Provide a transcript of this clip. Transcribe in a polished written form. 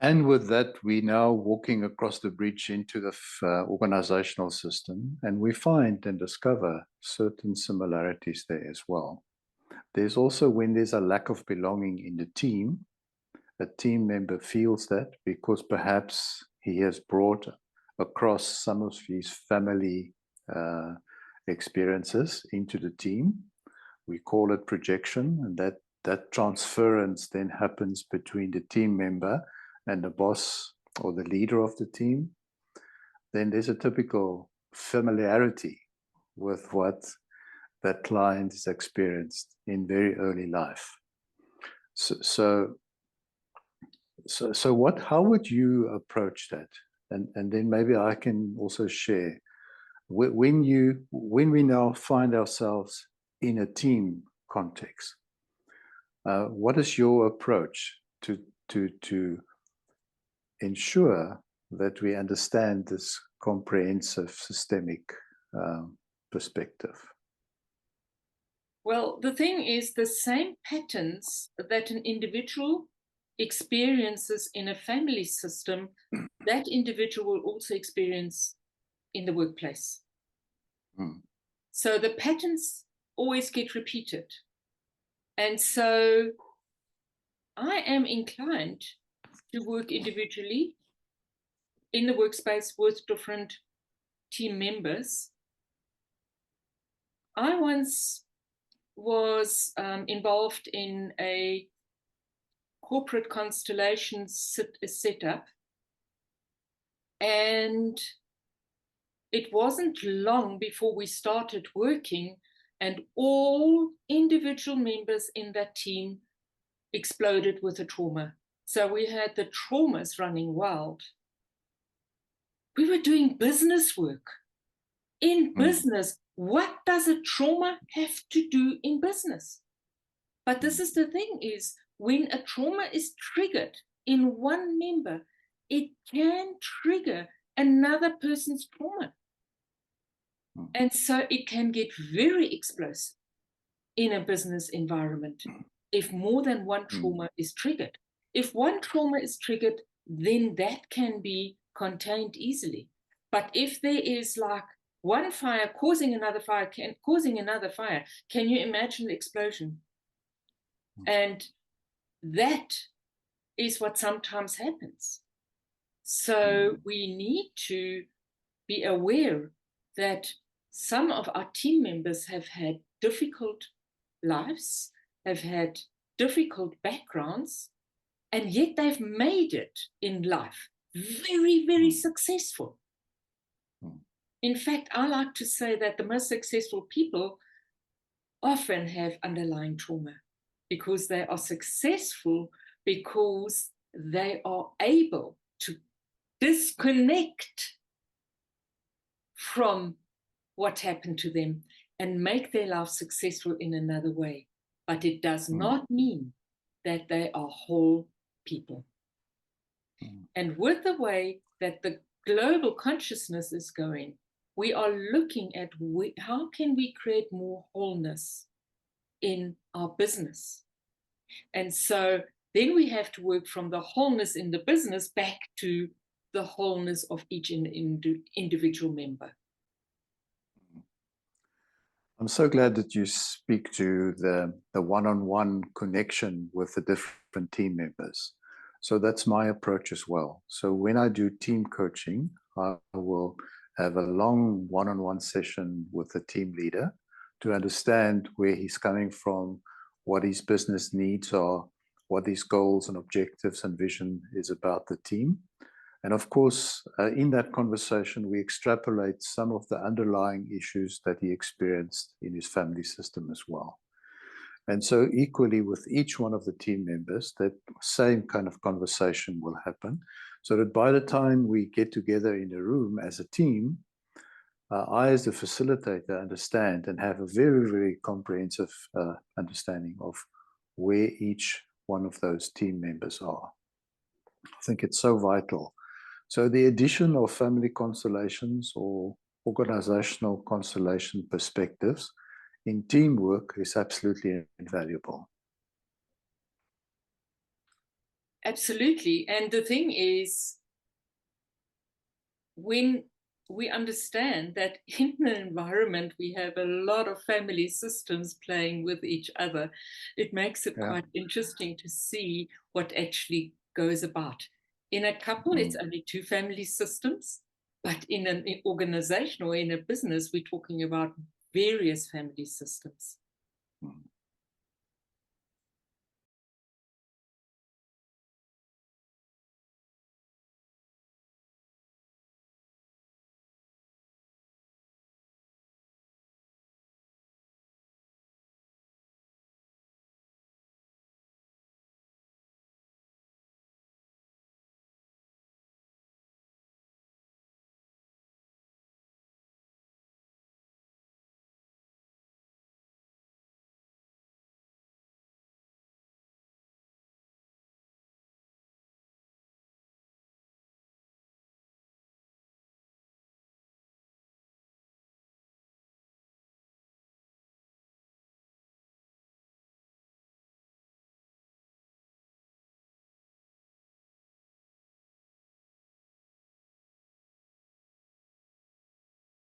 And with that, we now walking across the bridge into the organizational system, and we find and discover certain similarities there as well. There's also when there's a lack of belonging in the team, a team member feels that because perhaps he has brought across some of his family experiences into the team. We call it projection, and that transference then happens between the team member and the boss or the leader of the team. Then there's a typical familiarity with what that client has experienced in very early life. So how would you approach that? And then maybe I can also share when we now find ourselves in a team context. What is your approach to ensure that we understand this comprehensive systemic perspective? Well, the thing is, the same patterns that an individual experiences in a family system, that individual will also experience in the workplace. So the patterns always get repeated. And so I am inclined to work individually in the workspace with different team members. I once was involved in a corporate constellation setup, and it wasn't long before we started working and all individual members in that team exploded with a trauma. So we had the traumas running wild. We were doing business work. In business, what does a trauma have to do in business? But this is the thing is, when a trauma is triggered in one member, it can trigger another person's trauma. And so it can get very explosive in a business environment if more than one trauma is triggered. If one trauma is triggered, then that can be contained easily. But if there is like one fire causing another fire, can you imagine the explosion? And that is what sometimes happens. So we need to be aware that some of our team members have had difficult lives, have had difficult backgrounds, and yet they've made it in life very, very successful. In fact, I like to say that the most successful people often have underlying trauma because they are successful because they are able to disconnect from what happened to them and make their life successful in another way. But it does not mean that they are whole people. And with the way that the global consciousness is going, we are looking at how can we create more wholeness in our business. And so then we have to work from the wholeness in the business back to the wholeness of each individual member. I'm so glad that you speak to the one-on-one connection with the different team members. So that's my approach as well. So when I do team coaching, I will have a long one-on-one session with the team leader to understand where he's coming from, what his business needs are, what his goals and objectives and vision is about the team. And of course, in that conversation, we extrapolate some of the underlying issues that he experienced in his family system as well. And so equally with each one of the team members, that same kind of conversation will happen, so that by the time we get together in a room as a team, I as the facilitator understand and have a very, very comprehensive understanding of where each one of those team members are. I think it's so vital. So the addition of family constellations or organizational constellation perspectives in teamwork is absolutely invaluable. Absolutely. And the thing is, when we understand that in the environment we have a lot of family systems playing with each other, it makes it Yeah. quite interesting to see what actually goes about. In a couple, it's Mm. only two family systems, but in an organization or in a business, we're talking about various family systems.